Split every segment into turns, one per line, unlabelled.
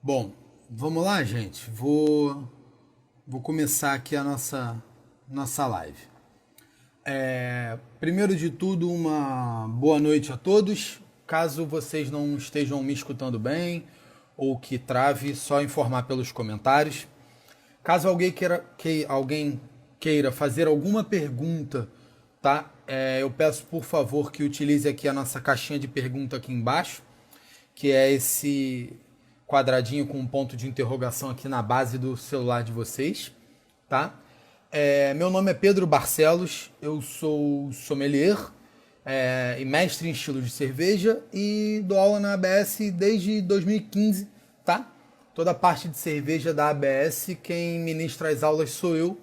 Bom, vamos lá, gente. Vou começar aqui a nossa live. Primeiro de tudo, uma boa noite a todos. Caso vocês não estejam me escutando bem ou que trave, só informar pelos comentários. Caso alguém queira fazer alguma pergunta, tá? Eu peço por favor que utilize aqui a nossa caixinha de pergunta aqui embaixo, que é esse quadradinho com um ponto de interrogação aqui na base do celular de vocês, tá? Meu nome é Pedro Barcelos, eu sou sommelier e mestre em estilo de cerveja e dou aula na ABS desde 2015, tá? Toda a parte de cerveja da ABS, quem ministra as aulas sou eu,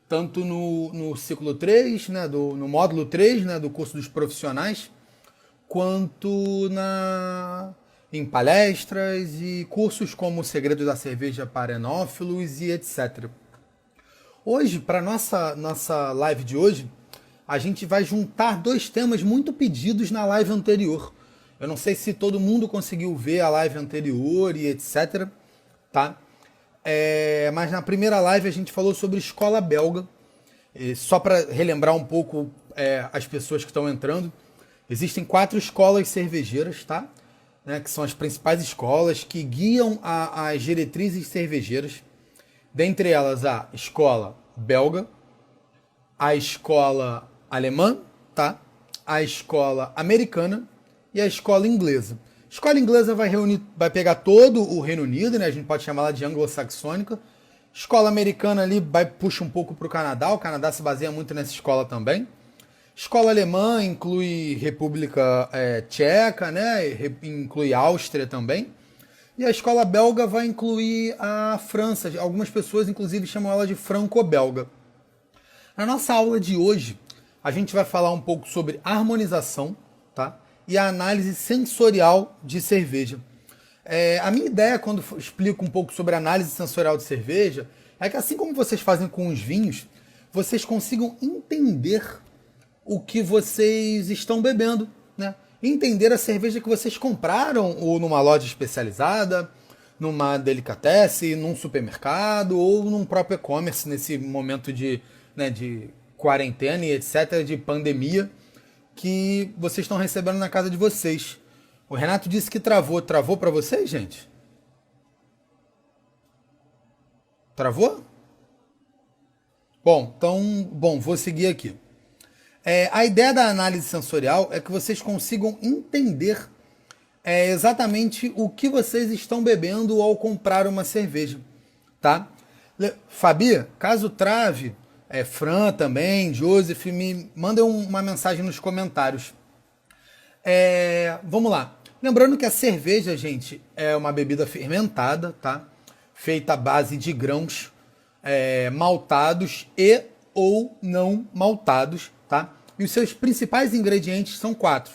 tanto no ciclo 3, né, no módulo 3, né, do curso dos profissionais, quanto em palestras e cursos como o Segredo da Cerveja para Enófilos e etc. Hoje, para nossa live de hoje, a gente vai juntar dois temas muito pedidos na live anterior. Eu não sei se todo mundo conseguiu ver a live anterior e etc, tá? Mas na primeira live a gente falou sobre escola belga. Só para relembrar um pouco as pessoas que estão entrando, existem 4 escolas cervejeiras, tá? Né, que são as principais escolas que guiam as diretrizes cervejeiras. Dentre elas a escola belga, a escola alemã, tá? A escola americana e a escola inglesa. A escola inglesa vai pegar todo o Reino Unido, né? A gente pode chamar ela de anglo-saxônica. Escola americana ali puxa um pouco para o Canadá. O Canadá se baseia muito nessa escola também. Escola alemã inclui República Tcheca, né? Inclui Áustria também. E a escola belga vai incluir a França. Algumas pessoas, inclusive, chamam ela de franco-belga. Na nossa aula de hoje, a gente vai falar um pouco sobre harmonização, tá? E a análise sensorial de cerveja. A minha ideia, quando explico um pouco sobre a análise sensorial de cerveja, é que assim como vocês fazem com os vinhos, vocês consigam entender o que vocês estão bebendo, né? Entender a cerveja que vocês compraram ou numa loja especializada, numa delicatessen, num supermercado ou num próprio e-commerce nesse momento de quarentena e etc, de pandemia que vocês estão recebendo na casa de vocês. O Renato disse que travou. Travou para vocês, gente? Travou? Bom, vou seguir aqui. A ideia da análise sensorial é que vocês consigam entender exatamente o que vocês estão bebendo ao comprar uma cerveja, tá? Fabi, caso trave, Fran também, Joseph, me mandem uma mensagem nos comentários. Vamos lá. Lembrando que a cerveja, gente, é uma bebida fermentada, tá? Feita à base de grãos maltados e ou não maltados, tá? E os seus principais ingredientes são 4: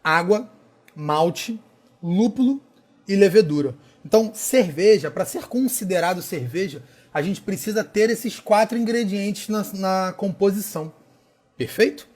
água, malte, lúpulo e levedura. Então, cerveja, para ser considerado cerveja, a gente precisa ter esses 4 ingredientes na composição. Perfeito?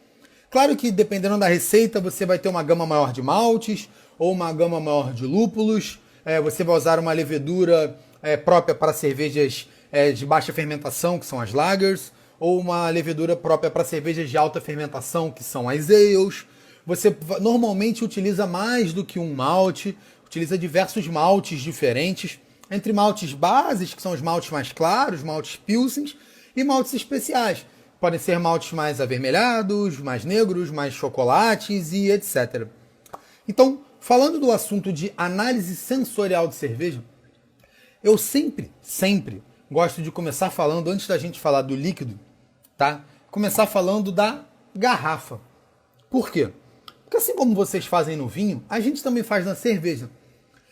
Claro que dependendo da receita, você vai ter uma gama maior de maltes ou uma gama maior de lúpulos. Você vai usar uma levedura própria para cervejas de baixa fermentação, que são as lagers, ou uma levedura própria para cervejas de alta fermentação, que são as ales. Você normalmente utiliza mais do que um malte, utiliza diversos maltes diferentes, entre maltes bases, que são os maltes mais claros, maltes pilsens, e maltes especiais. Podem ser maltes mais avermelhados, mais negros, mais chocolates e etc. Então, falando do assunto de análise sensorial de cerveja, eu sempre gosto de começar falando, antes da gente falar do líquido, tá? Começar falando da garrafa. Por quê? Porque assim como vocês fazem no vinho, a gente também faz na cerveja.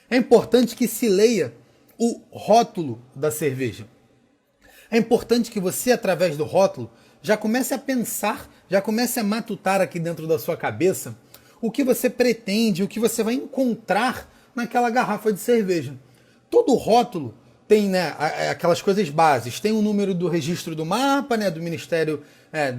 É importante que se leia o rótulo da cerveja. É importante que você, através do rótulo, já comece a pensar, já comece a matutar aqui dentro da sua cabeça o que você pretende, o que você vai encontrar naquela garrafa de cerveja. Todo rótulo tem, né, aquelas coisas básicas. Tem o número do registro do mapa, né, do Ministério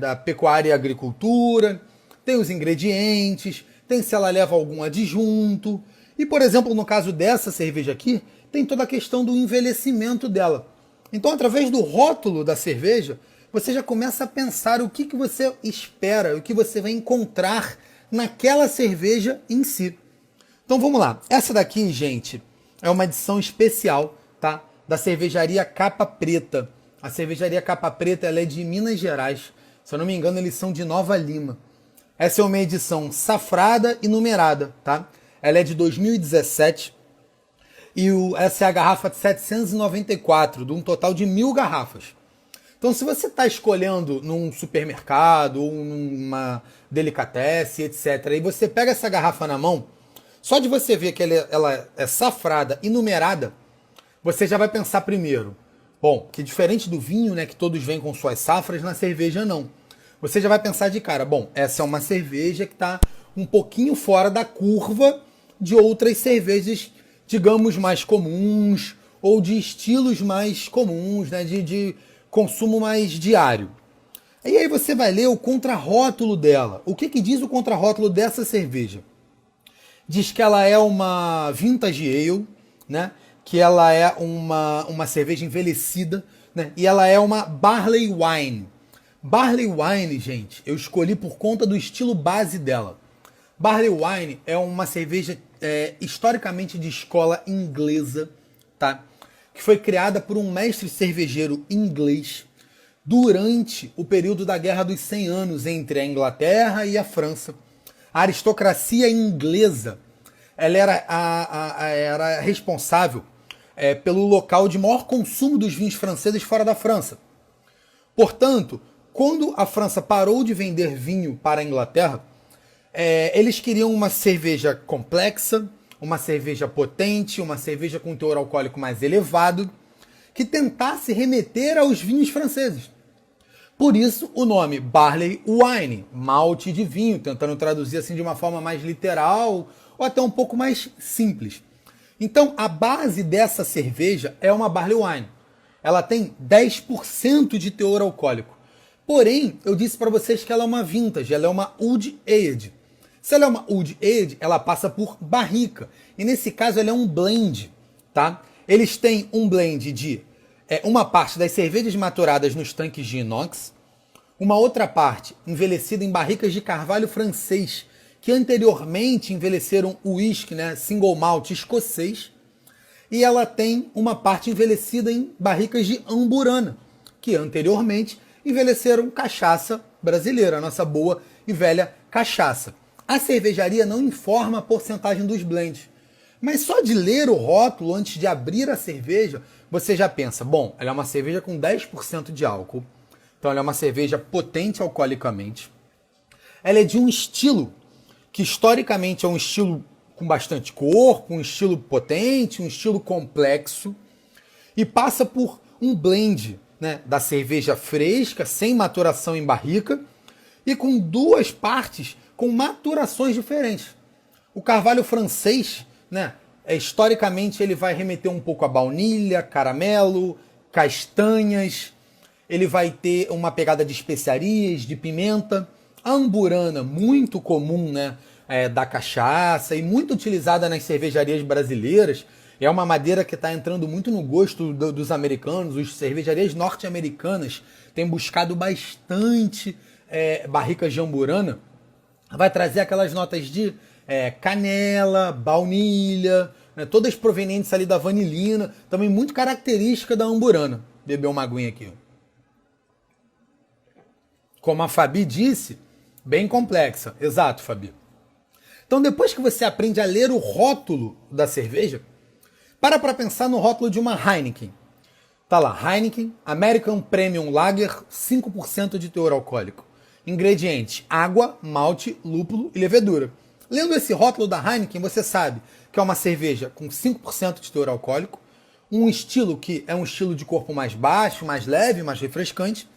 da Pecuária e Agricultura, tem os ingredientes, tem se ela leva algum adjunto. E, por exemplo, no caso dessa cerveja aqui, tem toda a questão do envelhecimento dela. Então, através do rótulo da cerveja, você já começa a pensar o que você espera, o que você vai encontrar naquela cerveja em si. Então vamos lá. Essa daqui, gente, é uma edição especial, tá? Da cervejaria Capa Preta. A cervejaria Capa Preta, ela é de Minas Gerais. Se eu não me engano, eles são de Nova Lima. Essa é uma edição safrada e numerada, tá? Ela é de 2017 e essa é a garrafa de 794, de um total de 1.000 garrafas. Então, se você está escolhendo num supermercado ou numa delicatessen, etc., e você pega essa garrafa na mão, só de você ver que ela é safrada e numerada, você já vai pensar primeiro, bom, que diferente do vinho, né, que todos vêm com suas safras, na cerveja não. Você já vai pensar de cara, bom, essa é uma cerveja que está um pouquinho fora da curva de outras cervejas, digamos, mais comuns, ou de estilos mais comuns, né, de consumo mais diário. E aí você vai ler o contrarótulo dela. O que diz o contrarótulo dessa cerveja? Diz que ela é uma vintage ale, né? Que ela é uma cerveja envelhecida, né? E ela é uma barley wine. Barley wine, gente, eu escolhi por conta do estilo base dela. Barley wine é uma cerveja historicamente de escola inglesa, tá? Que foi criada por um mestre cervejeiro inglês durante o período da Guerra dos 100 Anos entre a Inglaterra e a França. A aristocracia inglesa, ela era responsável pelo local de maior consumo dos vinhos franceses fora da França. Portanto, quando a França parou de vender vinho para a Inglaterra, eles queriam uma cerveja complexa, uma cerveja potente, uma cerveja com teor alcoólico mais elevado, que tentasse remeter aos vinhos franceses. Por isso o nome Barley Wine, malte de vinho, tentando traduzir assim de uma forma mais literal ou até um pouco mais simples. Então a base dessa cerveja é uma Barley Wine. Ela tem 10% de teor alcoólico. Porém, eu disse para vocês que ela é uma vintage, ela é uma Old Aged. Se ela é uma Old Aged, ela passa por barrica. E nesse caso ela é um blend, tá? Eles têm um blend de uma parte das cervejas maturadas nos tanques de inox, uma outra parte envelhecida em barricas de carvalho francês, que anteriormente envelheceram o uísque, né, single malt escocês, e ela tem uma parte envelhecida em barricas de amburana, que anteriormente envelheceram cachaça brasileira, a nossa boa e velha cachaça. A cervejaria não informa a porcentagem dos blends, mas só de ler o rótulo antes de abrir a cerveja, você já pensa, bom, ela é uma cerveja com 10% de álcool, então ela é uma cerveja potente alcoolicamente. Ela é de um estilo que historicamente é um estilo com bastante corpo, um estilo potente, um estilo complexo, e passa por um blend, né, da cerveja fresca, sem maturação em barrica, e com duas partes com maturações diferentes. O carvalho francês, né, historicamente ele vai remeter um pouco a baunilha, caramelo, castanhas, ele vai ter uma pegada de especiarias, de pimenta. A amburana, muito comum, né, da cachaça e muito utilizada nas cervejarias brasileiras, é uma madeira que está entrando muito no gosto dos americanos. As cervejarias norte-americanas têm buscado bastante barricas de amburana. Vai trazer aquelas notas de canela, baunilha, né, todas provenientes ali da vanilina, também muito característica da amburana. Beber uma aguinha aqui. Como a Fabi disse, bem complexa. Exato, Fabi. Então, depois que você aprende a ler o rótulo da cerveja, para pensar no rótulo de uma Heineken. Tá lá, Heineken, American Premium Lager, 5% de teor alcoólico. Ingredientes, água, malte, lúpulo e levedura. Lendo esse rótulo da Heineken, você sabe que é uma cerveja com 5% de teor alcoólico, um estilo que é um estilo de corpo mais baixo, mais leve, mais refrescante,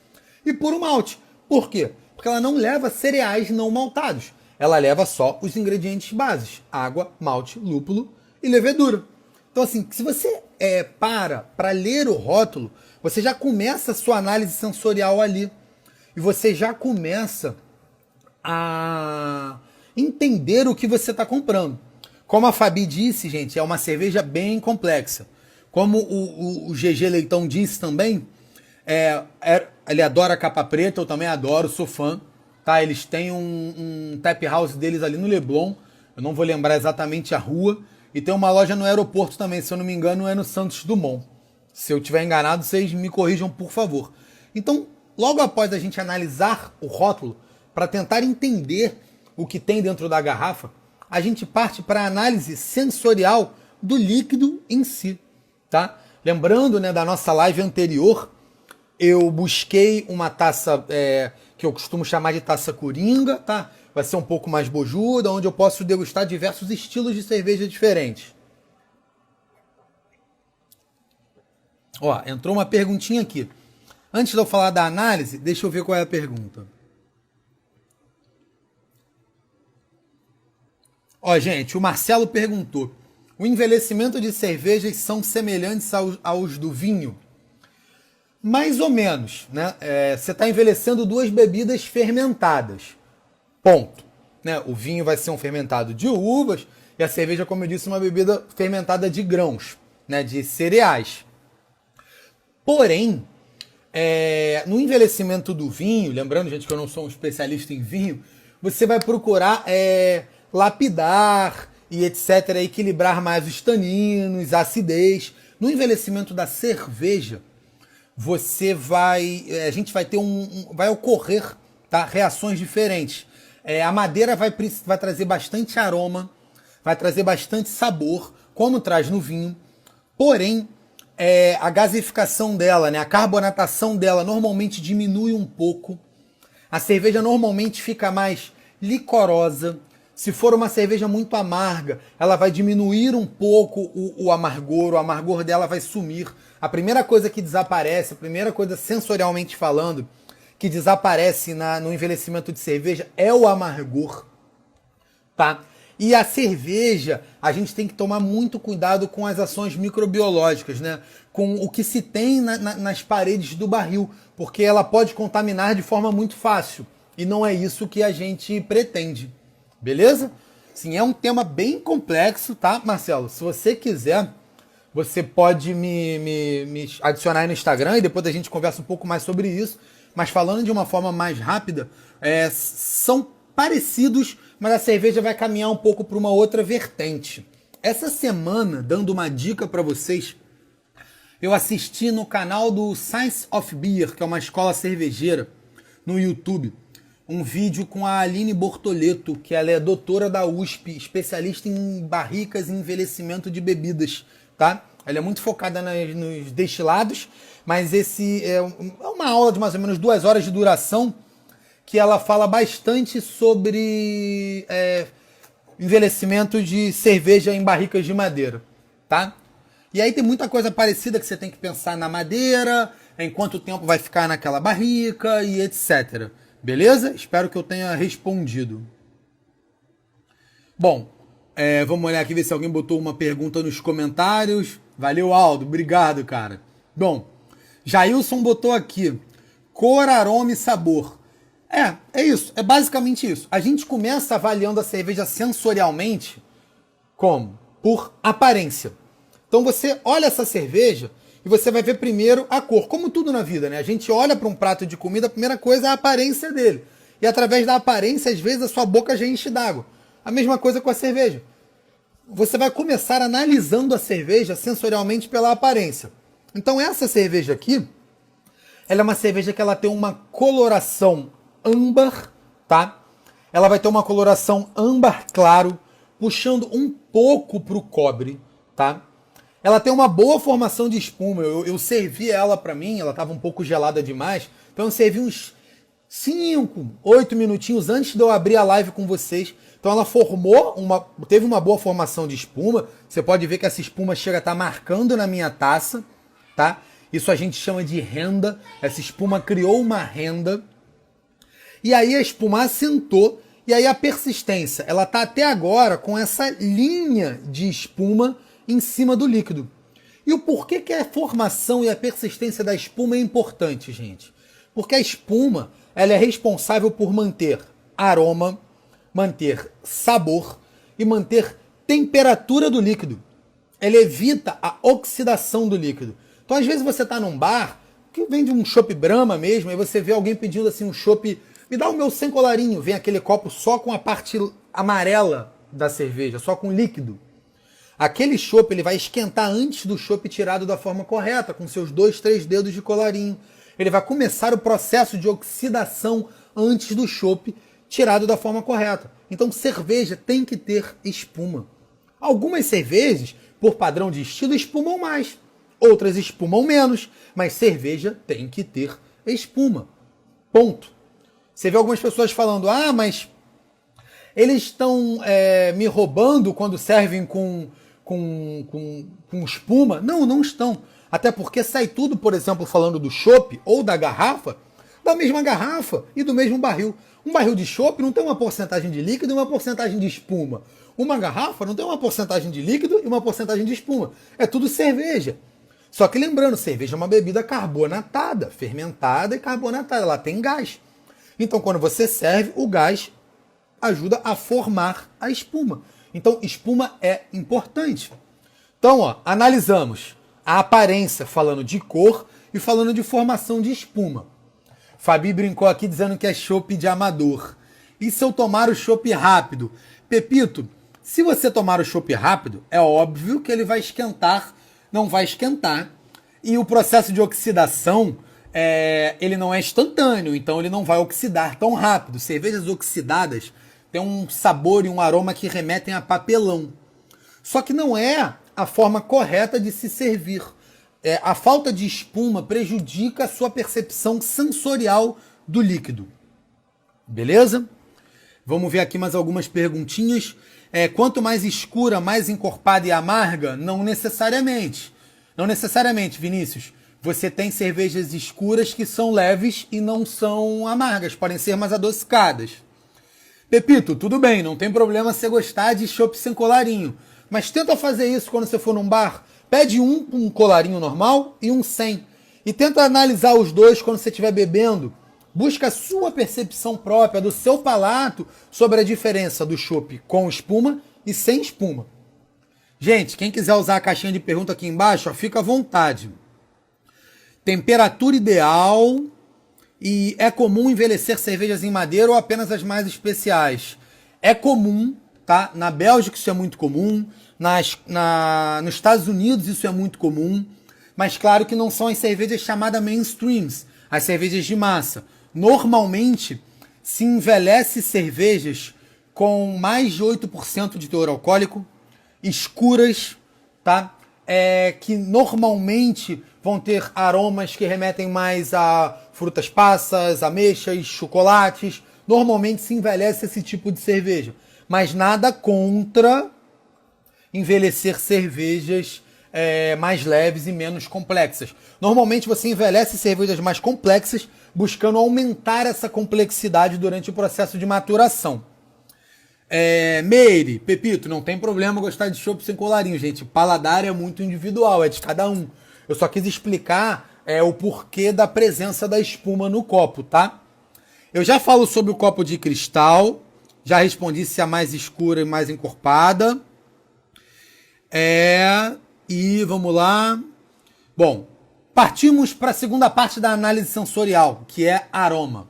e puro malte. Por quê? Porque ela não leva cereais não maltados. Ela leva só os ingredientes bases, água, malte, lúpulo e levedura. Então, assim, se você para ler o rótulo, você já começa a sua análise sensorial ali. E você já começa a entender o que você está comprando. Como a Fabi disse, gente, é uma cerveja bem complexa. Como o GG Leitão disse também, ele adora capa preta, eu também adoro, sou fã. Tá? Eles têm um tap house deles ali no Leblon, eu não vou lembrar exatamente a rua, e tem uma loja no aeroporto também, se eu não me engano é no Santos Dumont. Se eu estiver enganado, vocês me corrijam, por favor. Então, logo após a gente analisar o rótulo, para tentar entender o que tem dentro da garrafa, a gente parte para a análise sensorial do líquido em si. Tá? Lembrando, né, da nossa live anterior, eu busquei uma taça que eu costumo chamar de taça coringa, tá? Vai ser um pouco mais bojuda, onde eu posso degustar diversos estilos de cerveja diferentes. Ó, entrou uma perguntinha aqui. Antes de eu falar da análise, deixa eu ver qual é a pergunta. Ó, gente, o Marcelo perguntou: o envelhecimento de cervejas são semelhantes aos do vinho? Mais ou menos, né? Você está envelhecendo duas bebidas fermentadas. Ponto. Né? O vinho vai ser um fermentado de uvas e a cerveja, como eu disse, uma bebida fermentada de grãos, né? De cereais. Porém, no envelhecimento do vinho, lembrando, gente, que eu não sou um especialista em vinho, você vai procurar lapidar e etc., equilibrar mais os taninos, a acidez. No envelhecimento da cerveja, a gente vai ter vai ocorrer, tá, reações diferentes. A madeira vai trazer bastante aroma, vai trazer bastante sabor, como traz no vinho. Porém, a gasificação dela, né, a carbonatação dela normalmente diminui um pouco. A cerveja normalmente fica mais licorosa. Se for uma cerveja muito amarga, ela vai diminuir um pouco o amargor dela vai sumir. A primeira coisa que desaparece, a primeira coisa sensorialmente falando, que desaparece no envelhecimento de cerveja é o amargor, tá? E a cerveja, a gente tem que tomar muito cuidado com as ações microbiológicas, né? Com o que se tem nas paredes do barril, porque ela pode contaminar de forma muito fácil. E não é isso que a gente pretende. Beleza? Sim, é um tema bem complexo, tá, Marcelo? Se você quiser, você pode me adicionar aí no Instagram e depois a gente conversa um pouco mais sobre isso. Mas falando de uma forma mais rápida, são parecidos, mas a cerveja vai caminhar um pouco para uma outra vertente. Essa semana, dando uma dica para vocês, eu assisti no canal do Science of Beer, que é uma escola cervejeira, no YouTube, um vídeo com a Aline Bortoleto, que ela é doutora da USP, especialista em barricas e envelhecimento de bebidas, tá? Ela é muito focada nos destilados, mas esse é uma aula de mais ou menos 2 horas de duração, que ela fala bastante sobre envelhecimento de cerveja em barricas de madeira, tá? E aí tem muita coisa parecida que você tem que pensar na madeira, em quanto tempo vai ficar naquela barrica e etc. Beleza? Espero que eu tenha respondido. Bom, vamos olhar aqui, ver se alguém botou uma pergunta nos comentários. Valeu, Aldo. Obrigado, cara. Bom, Jailson botou aqui: cor, aroma e sabor. É isso. É basicamente isso. A gente começa avaliando a cerveja sensorialmente como? Por aparência. Então você olha essa cerveja e você vai ver primeiro a cor. Como tudo na vida, né? A gente olha para um prato de comida, a primeira coisa é a aparência dele. E através da aparência, às vezes, a sua boca já enche d'água. A mesma coisa com a cerveja. Você vai começar analisando a cerveja sensorialmente pela aparência. Então essa cerveja aqui, ela é uma cerveja que ela tem uma coloração âmbar, tá? Ela vai ter uma coloração âmbar claro, puxando um pouco para o cobre, tá? Ela tem uma boa formação de espuma. Eu servi ela para mim, ela estava um pouco gelada demais, então eu servi uns 5, 8 minutinhos antes de eu abrir a live com vocês. Então ela teve uma boa formação de espuma. Você pode ver que essa espuma chega a estar marcando na minha taça, tá? Isso a gente chama de renda. Essa espuma criou uma renda. E aí a espuma assentou, e aí a persistência, ela tá até agora com essa linha de espuma em cima do líquido. E o porquê que a formação e a persistência da espuma é importante, gente? Porque a espuma, ela é responsável por manter aroma, manter sabor e manter temperatura do líquido. ele evita a oxidação do líquido. Então, às vezes, você está num bar, que vende um chopp Brahma mesmo, aí você vê alguém pedindo assim um chopp, me dá o meu sem colarinho, vem aquele copo só com a parte amarela da cerveja, só com líquido. Aquele chopp ele vai esquentar antes do chopp tirado da forma correta, com seus 2, 3 dedos de colarinho. Ele vai começar o processo de oxidação antes do chopp tirado da forma correta. Então, cerveja tem que ter espuma. Algumas cervejas, por padrão de estilo, espumam mais. Outras espumam menos, mas cerveja tem que ter espuma. Ponto. Você vê algumas pessoas falando, mas eles estão me roubando quando servem com espuma. Não, não estão. Até porque sai tudo, por exemplo, falando do chopp ou da garrafa, da mesma garrafa e do mesmo barril. Um barril de chopp não tem uma porcentagem de líquido e uma porcentagem de espuma. Uma garrafa não tem uma porcentagem de líquido e uma porcentagem de espuma. É tudo cerveja. Só que lembrando, cerveja é uma bebida carbonatada, fermentada e carbonatada. Ela tem gás. Então, quando você serve, o gás ajuda a formar a espuma. Então, espuma é importante. Então, analisamos a aparência falando de cor e falando de formação de espuma. Fabi brincou aqui dizendo que é chopp de amador. E se eu tomar o chopp rápido? Pepito, se você tomar o chopp rápido, é óbvio que ele vai esquentar, não vai esquentar. E o processo de oxidação, ele não é instantâneo, então ele não vai oxidar tão rápido. Cervejas oxidadas têm um sabor e um aroma que remetem a papelão. Só que não é a forma correta de se servir. A falta de espuma prejudica a sua percepção sensorial do líquido. Beleza? Vamos ver aqui mais algumas perguntinhas. Quanto mais escura, mais encorpada e amarga? Não necessariamente. Não necessariamente, Vinícius. Você tem cervejas escuras que são leves e não são amargas. Podem ser mais adocicadas. Pepito, tudo bem, não tem problema você gostar de chopp sem colarinho. Mas tenta fazer isso quando você for num bar. Pede um colarinho normal e um sem. E tenta analisar os dois quando você estiver bebendo. Busca a sua percepção própria, do seu palato, sobre a diferença do chopp com espuma e sem espuma. Gente, quem quiser usar a caixinha de pergunta aqui embaixo, fica à vontade. Temperatura ideal. E é comum envelhecer cervejas em madeira ou apenas as mais especiais? É comum, tá? Na Bélgica isso é muito comum. Nos Estados Unidos isso é muito comum, mas claro que não são as cervejas chamadas mainstreams, as cervejas de massa. Normalmente se envelhece cervejas com mais de 8% de teor alcoólico, escuras, tá? Que normalmente vão ter aromas que remetem mais a frutas passas, ameixas, chocolates. Normalmente se envelhece esse tipo de cerveja, mas nada contra envelhecer cervejas mais leves e menos complexas. Normalmente você envelhece cervejas mais complexas buscando aumentar essa complexidade durante o processo de maturação. Meire, Pepito, não tem problema gostar de chopp sem colarinho, gente. O paladar é muito individual, é de cada um. Eu só quis explicar o porquê da presença da espuma no copo, tá? Eu já falo sobre o copo de cristal, já respondi se é mais escura e mais encorpada. E vamos lá. Bom, partimos para a segunda parte da análise sensorial, que é aroma.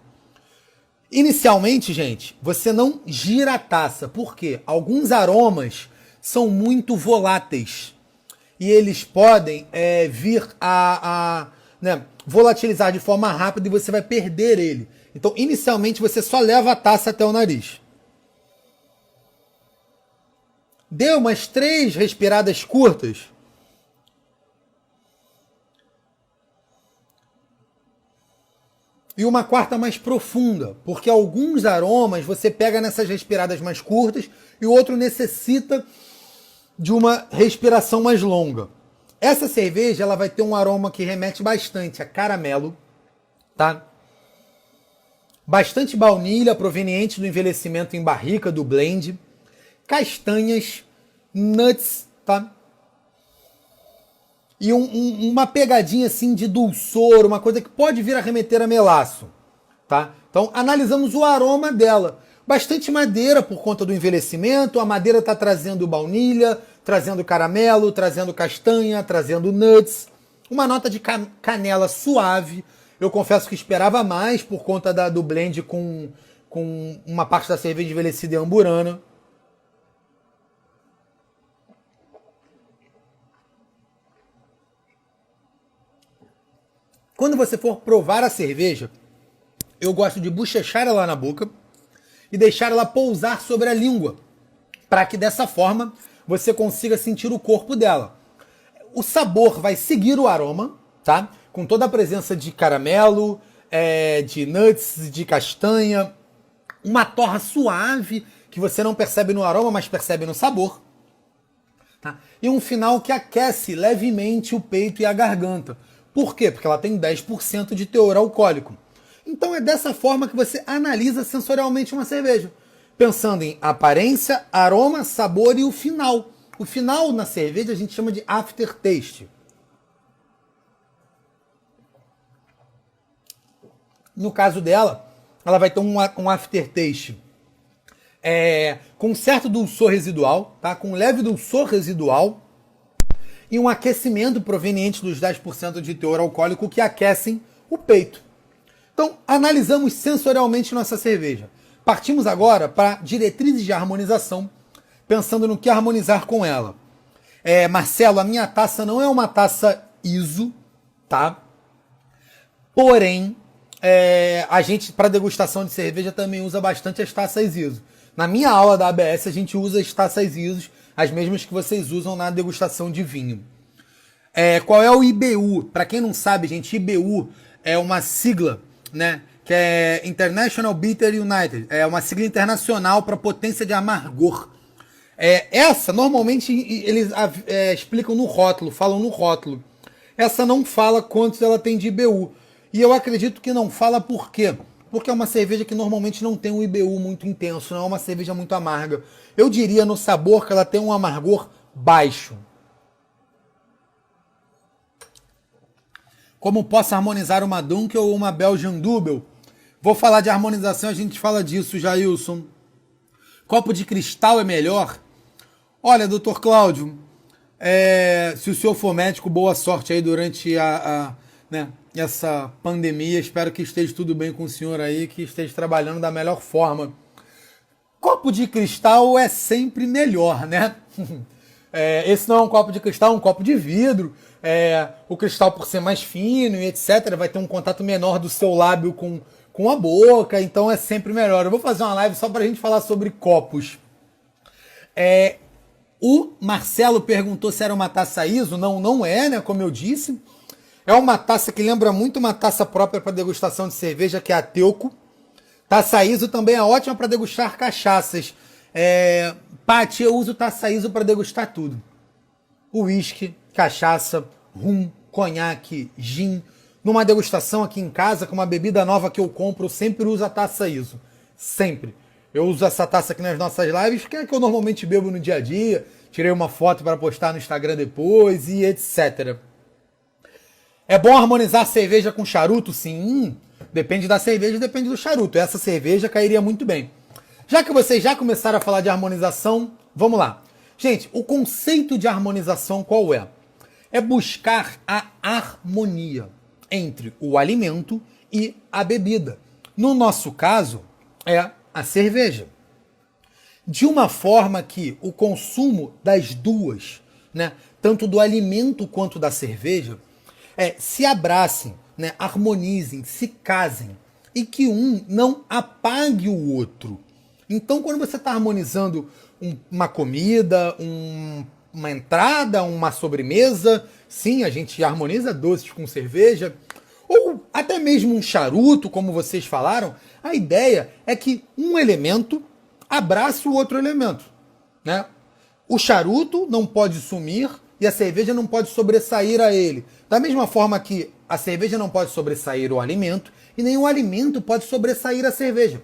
Inicialmente, gente, você não gira a taça. Por quê? Alguns aromas são muito voláteis. E eles podem vir a volatilizar de forma rápida e você vai perder ele. Então, inicialmente, você só leva a taça até o nariz. Dê umas 3 respiradas curtas. E uma quarta mais profunda, porque alguns aromas você pega nessas respiradas mais curtas e o outro necessita de uma respiração mais longa. Essa cerveja ela vai ter um aroma que remete bastante a caramelo, tá? Bastante baunilha proveniente do envelhecimento em barrica do blend, castanhas, nuts, tá? E uma pegadinha assim de dulçor, uma coisa que pode vir a remeter a melaço, tá? Então, analisamos o aroma dela. Bastante madeira por conta do envelhecimento, a madeira está trazendo baunilha, trazendo caramelo, trazendo castanha, trazendo nuts, uma nota de canela suave. Eu confesso que esperava mais por conta do blend com uma parte da cerveja envelhecida em amburana. Quando você for provar a cerveja, eu gosto de bochechar ela na boca e deixar ela pousar sobre a língua, para que dessa forma você consiga sentir o corpo dela. O sabor vai seguir o aroma, tá? Com toda a presença de caramelo, de nuts, de castanha, uma torra suave que você não percebe no aroma, mas percebe no sabor. Tá? E um final que aquece levemente o peito e a garganta. Por quê? Porque ela tem 10% de teor alcoólico. Então é dessa forma que você analisa sensorialmente uma cerveja. Pensando em aparência, aroma, sabor e o final. O final na cerveja a gente chama de aftertaste. No caso dela, ela vai ter um aftertaste com um certo dulçor residual, tá? Com um leve dulçor residual e um aquecimento proveniente dos 10% de teor alcoólico que aquecem o peito. Então, analisamos sensorialmente nossa cerveja. Partimos agora para diretrizes de harmonização, pensando no que harmonizar com ela. Marcelo, a minha taça não é uma taça ISO, tá? Porém, a gente, para degustação de cerveja, também usa bastante as taças ISO. Na minha aula da ABS, a gente usa as taças ISO, as mesmas que vocês usam na degustação de vinho. Qual é o IBU? Para quem não sabe, gente, IBU é uma sigla, né? Que é International Bitter United. É uma sigla internacional para potência de amargor. Essa, normalmente, eles explicam no rótulo, falam no rótulo. Essa não fala quantos ela tem de IBU. E eu acredito que não fala por quê? Porque é uma cerveja que normalmente não tem um IBU muito intenso, não é uma cerveja muito amarga. Eu diria no sabor que ela tem um amargor baixo. Como posso harmonizar uma Dunkel ou uma Belgian Double? Vou falar de harmonização, a gente fala disso, Jailson. Copo de cristal é melhor? Olha, doutor Cláudio, se o senhor for médico, boa sorte aí durante essa pandemia. Espero que esteja tudo bem com o senhor aí, que esteja trabalhando da melhor forma. Copo de cristal é sempre melhor, né? Esse não é um copo de cristal, é um copo de vidro. O cristal, por ser mais fino e etc., vai ter um contato menor do seu lábio com a boca, então é sempre melhor. Eu vou fazer uma live só pra gente falar sobre copos. O Marcelo perguntou se era uma taça ISO. Não, não é, né? Como eu disse. É uma taça que lembra muito uma taça própria para degustação de cerveja, que é a Teuco. Taça ISO também é ótima para degustar cachaças. Paty, eu uso taça ISO para degustar tudo. Uísque, cachaça, rum, conhaque, gin. Numa degustação aqui em casa, com uma bebida nova que eu compro, eu sempre uso a taça ISO. Sempre. Eu uso essa taça aqui nas nossas lives, que é que eu normalmente bebo no dia a dia. Tirei uma foto para postar no Instagram depois e etc. É bom harmonizar cerveja com charuto? Sim. Depende da cerveja, depende do charuto. Essa cerveja cairia muito bem. Já que vocês já começaram a falar de harmonização, vamos lá. Gente, o conceito de harmonização qual é? É buscar a harmonia entre o alimento e a bebida. No nosso caso, é a cerveja. De uma forma que o consumo das duas, né, tanto do alimento quanto da cerveja, se abracem, né, harmonizem, se casem e que um não apague o outro. Então, quando você está harmonizando uma comida, uma entrada, uma sobremesa, sim, a gente harmoniza doces com cerveja, ou até mesmo um charuto, como vocês falaram, a ideia é que um elemento abrace o outro elemento, né? O charuto não pode sumir e a cerveja não pode sobressair a ele. Da mesma forma que a cerveja não pode sobressair o alimento e nem o alimento pode sobressair a cerveja.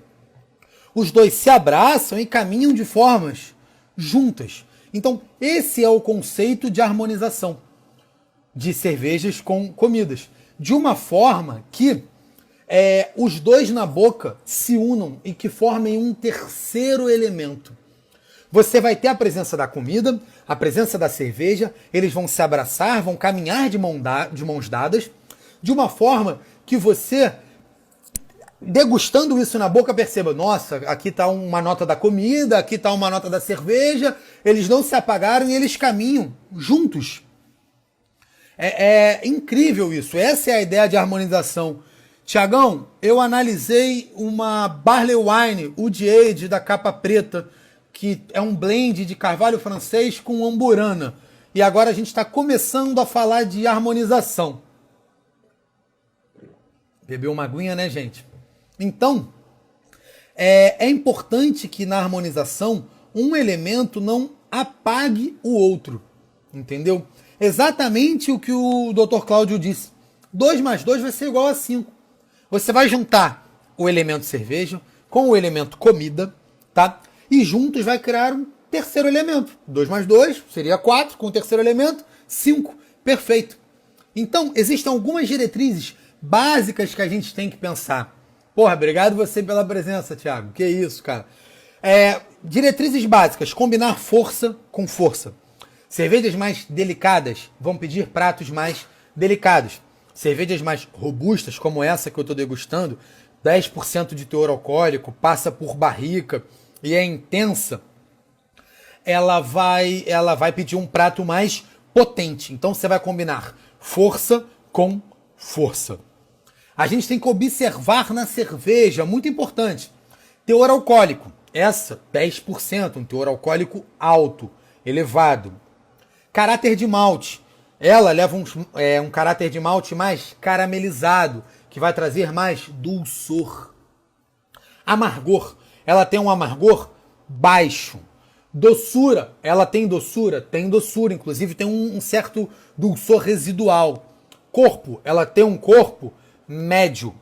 Os dois se abraçam e caminham de formas juntas. Então, esse é o conceito de harmonização de cervejas com comidas. De uma forma que os dois na boca se unam e que formem um terceiro elemento. Você vai ter a presença da comida, a presença da cerveja, eles vão se abraçar, vão caminhar de mãos dadas, de uma forma que você, degustando isso na boca, perceba, nossa, aqui está uma nota da comida, aqui está uma nota da cerveja, eles não se apagaram e eles caminham juntos. É incrível isso, essa é a ideia de harmonização. Tiagão, eu analisei uma Barley Wine, Wood Age, da capa preta, que é um blend de carvalho francês com amburana. E agora a gente está começando a falar de harmonização. Bebeu uma aguinha, né, gente? Então, é importante que na harmonização um elemento não apague o outro. Entendeu? Exatamente o que o Dr. Cláudio disse. 2 mais 2 vai ser igual a 5. Você vai juntar o elemento cerveja com o elemento comida, tá? E juntos vai criar um terceiro elemento. 2 mais 2 seria 4, com o terceiro elemento, 5. Perfeito. Então, existem algumas diretrizes básicas que a gente tem que pensar. Porra, obrigado você pela presença, Thiago. Que isso, cara. Diretrizes básicas, combinar força com força. Cervejas mais delicadas vão pedir pratos mais delicados. Cervejas mais robustas, como essa que eu estou degustando, 10% de teor alcoólico, passa por barrica e é intensa, ela vai pedir um prato mais potente. Então você vai combinar força com força. A gente tem que observar na cerveja, muito importante, teor alcoólico. Essa, 10%, um teor alcoólico alto, elevado. Caráter de malte. Ela leva um caráter de malte mais caramelizado, que vai trazer mais dulçor. Amargor. Ela tem um amargor baixo. Doçura. Ela tem doçura? Tem doçura. Inclusive tem um certo dulçor residual. Corpo. Ela tem um corpo médio.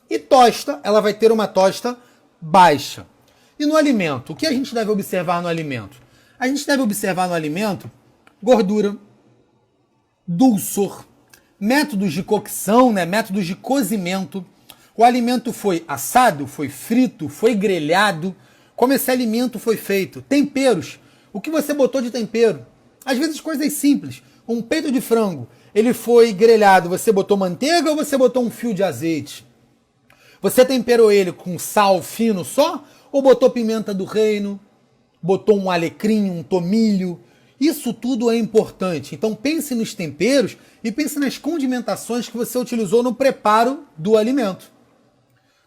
E tosta. Ela vai ter uma tosta baixa. E no alimento? O que a gente deve observar no alimento? A gente deve observar no alimento gordura, dulçor, métodos de cocção, né? Métodos de cozimento. O alimento foi assado, foi frito, foi grelhado. Como esse alimento foi feito? Temperos. O que você botou de tempero? Às vezes coisas simples. Um peito de frango, ele foi grelhado. Você botou manteiga ou você botou um fio de azeite? Você temperou ele com sal fino só? Ou botou pimenta do reino? Botou um alecrim, um tomilho? Isso tudo é importante. Então pense nos temperos e pense nas condimentações que você utilizou no preparo do alimento.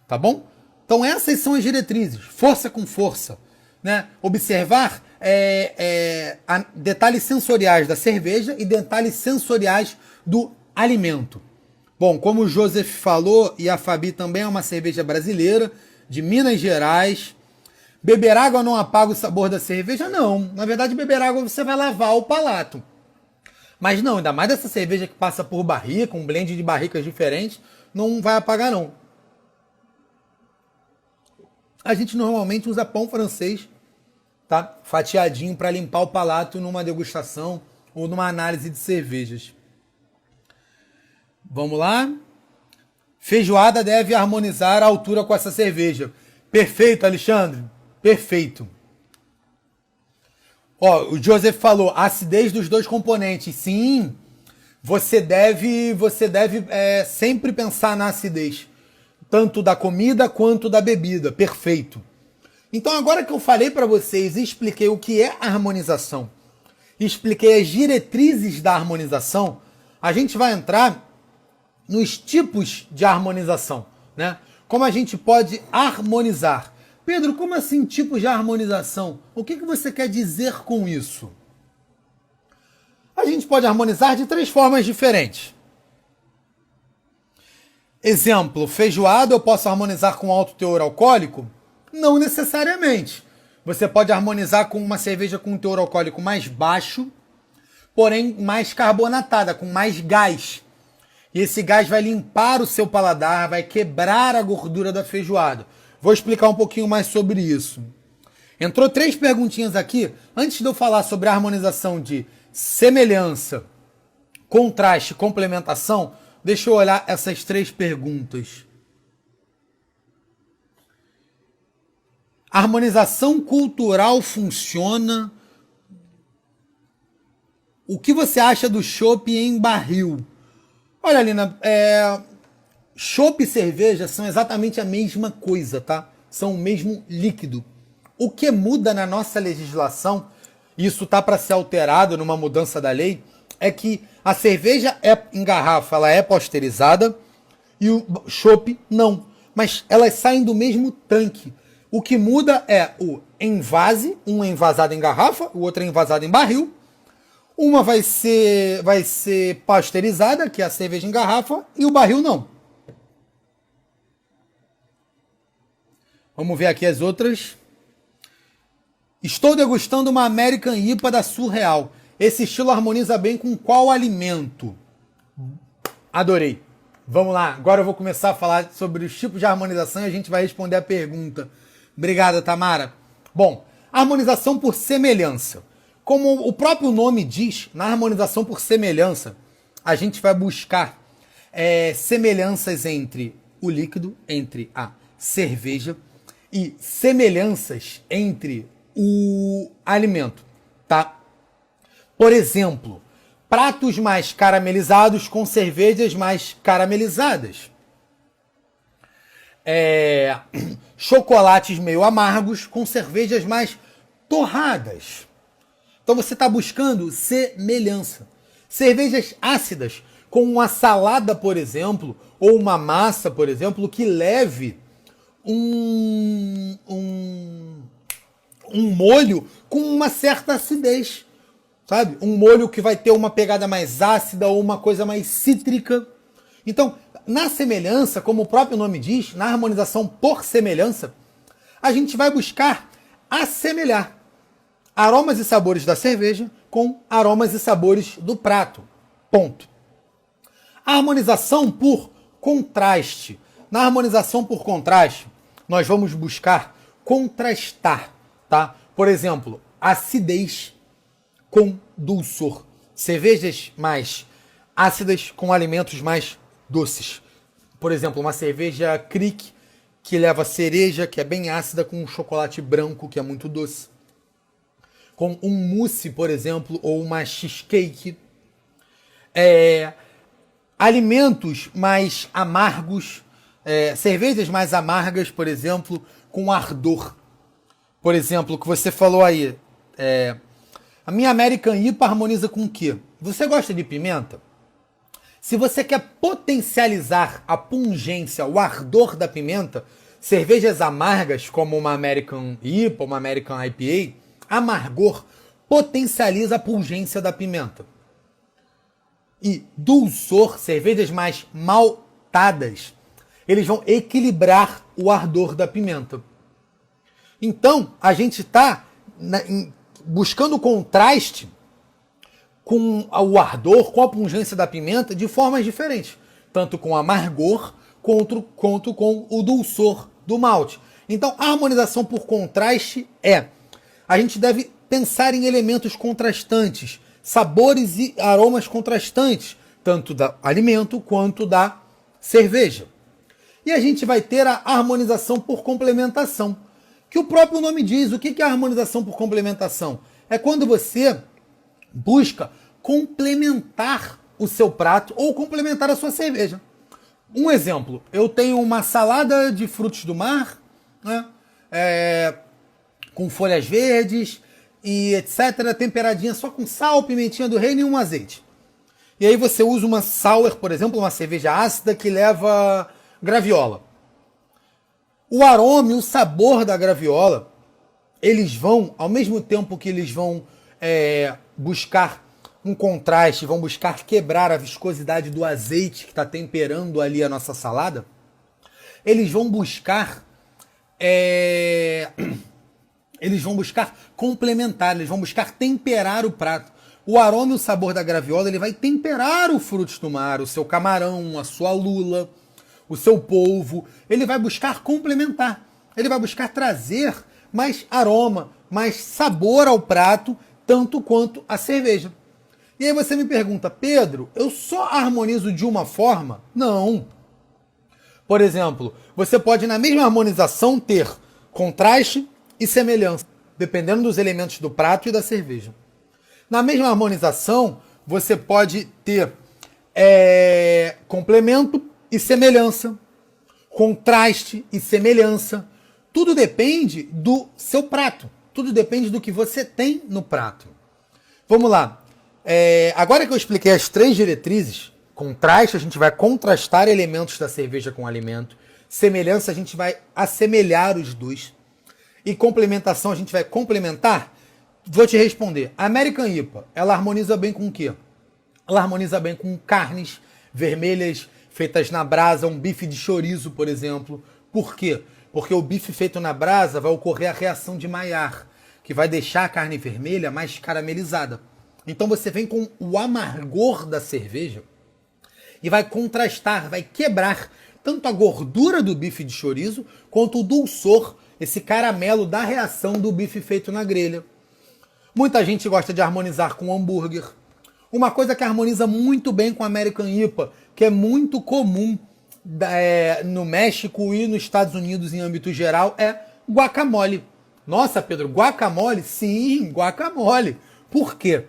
Tá bom? Então essas são as diretrizes. Força com força. Né? Observar detalhes sensoriais da cerveja e detalhes sensoriais do alimento. Bom, como o Joseph falou e a Fabi também é uma cerveja brasileira, de Minas Gerais. Beber água não apaga o sabor da cerveja? Não. Na verdade, beber água você vai lavar o palato. Mas não, ainda mais dessa cerveja que passa por barrica, um blend de barricas diferentes, não vai apagar não. A gente normalmente usa pão francês, tá? Fatiadinho para limpar o palato numa degustação ou numa análise de cervejas. Vamos lá? Feijoada deve harmonizar a altura com essa cerveja. Perfeito, Alexandre. Perfeito. Ó, o Joseph falou, acidez dos dois componentes. Sim, você deve sempre pensar na acidez. Tanto da comida quanto da bebida. Perfeito. Então agora que eu falei para vocês e expliquei o que é harmonização, expliquei as diretrizes da harmonização, a gente vai entrar nos tipos de harmonização, né? Como a gente pode harmonizar. Pedro, como assim tipos de harmonização? O que você quer dizer com isso? A gente pode harmonizar de 3 formas diferentes. Exemplo, feijoada eu posso harmonizar com alto teor alcoólico? Não necessariamente. Você pode harmonizar com uma cerveja com um teor alcoólico mais baixo, porém mais carbonatada, com mais gás. E esse gás vai limpar o seu paladar, vai quebrar a gordura da feijoada. Vou explicar um pouquinho mais sobre isso. Entrou 3 perguntinhas aqui. Antes de eu falar sobre a harmonização de semelhança, contraste, complementação, deixa eu olhar essas 3 perguntas. A harmonização cultural funciona. O que você acha do chopp em barril? Olha, Lina, chopp e cerveja são exatamente a mesma coisa, tá? São o mesmo líquido. O que muda na nossa legislação, isso tá para ser alterado numa mudança da lei, é que a cerveja em garrafa, ela é pasteurizada e o chopp não. Mas elas saem do mesmo tanque. O que muda é o envase, um é envasado em garrafa, o outro é envasado em barril. Uma vai ser pasteurizada, que é a cerveja em garrafa, e o barril não. Vamos ver aqui as outras. Estou degustando uma American IPA da Surreal. Esse estilo harmoniza bem com qual alimento? Adorei. Vamos lá, agora eu vou começar a falar sobre os tipos de harmonização e a gente vai responder a pergunta. Obrigada, Tamara. Bom, harmonização por semelhança. Como o próprio nome diz, na harmonização por semelhança, a gente vai buscar semelhanças entre o líquido, entre a cerveja, e semelhanças entre o alimento, tá? Por exemplo, pratos mais caramelizados com cervejas mais caramelizadas. Chocolates meio amargos com cervejas mais torradas. Então você está buscando semelhança. Cervejas ácidas com uma salada, por exemplo, ou uma massa, por exemplo, que leve um molho com uma certa acidez. Sabe? Um molho que vai ter uma pegada mais ácida ou uma coisa mais cítrica. Então, na semelhança, como o próprio nome diz, na harmonização por semelhança, a gente vai buscar assemelhar aromas e sabores da cerveja com aromas e sabores do prato. Ponto. A harmonização por contraste. Na harmonização por contraste, nós vamos buscar contrastar, tá? Por exemplo, acidez com dulçor. Cervejas mais ácidas com alimentos mais doces. Por exemplo, uma cerveja Kriek que leva cereja, que é bem ácida, com um chocolate branco, que é muito doce. Com um mousse, por exemplo, ou uma cheesecake. Alimentos mais amargos, cervejas mais amargas, por exemplo, com ardor. Por exemplo, o que você falou aí, a minha American IPA harmoniza com o quê? Você gosta de pimenta? Se você quer potencializar a pungência, o ardor da pimenta, cervejas amargas como uma American IPA, uma American IPA, amargor potencializa a pungência da pimenta. E dulçor, cervejas mais maltadas, eles vão equilibrar o ardor da pimenta. Então, a gente está buscando contraste com o ardor, com a pungência da pimenta de formas diferentes. Tanto com amargor, quanto com o dulçor do malte. Então, a harmonização por contraste a gente deve pensar em elementos contrastantes, sabores e aromas contrastantes, tanto do alimento quanto da cerveja. E a gente vai ter a harmonização por complementação, que o próprio nome diz. O que é a harmonização por complementação? É quando você busca complementar o seu prato ou complementar a sua cerveja. Um exemplo, eu tenho uma salada de frutos do mar, né, com folhas verdes e etc, temperadinha só com sal, pimentinha do reino e um azeite. E aí você usa uma sour, por exemplo, uma cerveja ácida que leva graviola. O aroma e o sabor da graviola, eles vão, ao mesmo tempo que eles vão buscar um contraste, vão buscar quebrar a viscosidade do azeite que está temperando ali a nossa salada, eles vão buscar complementar, eles vão buscar temperar o prato. O aroma e o sabor da graviola, ele vai temperar o frutos do mar, o seu camarão, a sua lula, o seu polvo. Ele vai buscar complementar. Ele vai buscar trazer mais aroma, mais sabor ao prato, tanto quanto a cerveja. E aí você me pergunta, Pedro, eu só harmonizo de uma forma? Não. Por exemplo, você pode na mesma harmonização ter contraste e semelhança, dependendo dos elementos do prato e da cerveja. Na mesma harmonização, você pode ter complemento e semelhança, contraste e semelhança. Tudo depende do seu prato. Tudo depende do que você tem no prato. Vamos lá. Agora que eu expliquei as 3 diretrizes, contraste, a gente vai contrastar elementos da cerveja com o alimento. Semelhança, a gente vai assemelhar os dois. E complementação, a gente vai complementar. Vou te responder. A American IPA, ela harmoniza bem com o quê? Ela harmoniza bem com carnes vermelhas feitas na brasa, um bife de chorizo, por exemplo. Por quê? Porque o bife feito na brasa vai ocorrer a reação de Maillard, que vai deixar a carne vermelha mais caramelizada. Então você vem com o amargor da cerveja e vai contrastar, vai quebrar tanto a gordura do bife de chorizo quanto o dulçor, esse caramelo da reação do bife feito na grelha. Muita gente gosta de harmonizar com hambúrguer. Uma coisa que harmoniza muito bem com a American IPA, que é muito comum no México e nos Estados Unidos em âmbito geral, é guacamole. Nossa, Pedro, guacamole? Sim, guacamole. Por quê?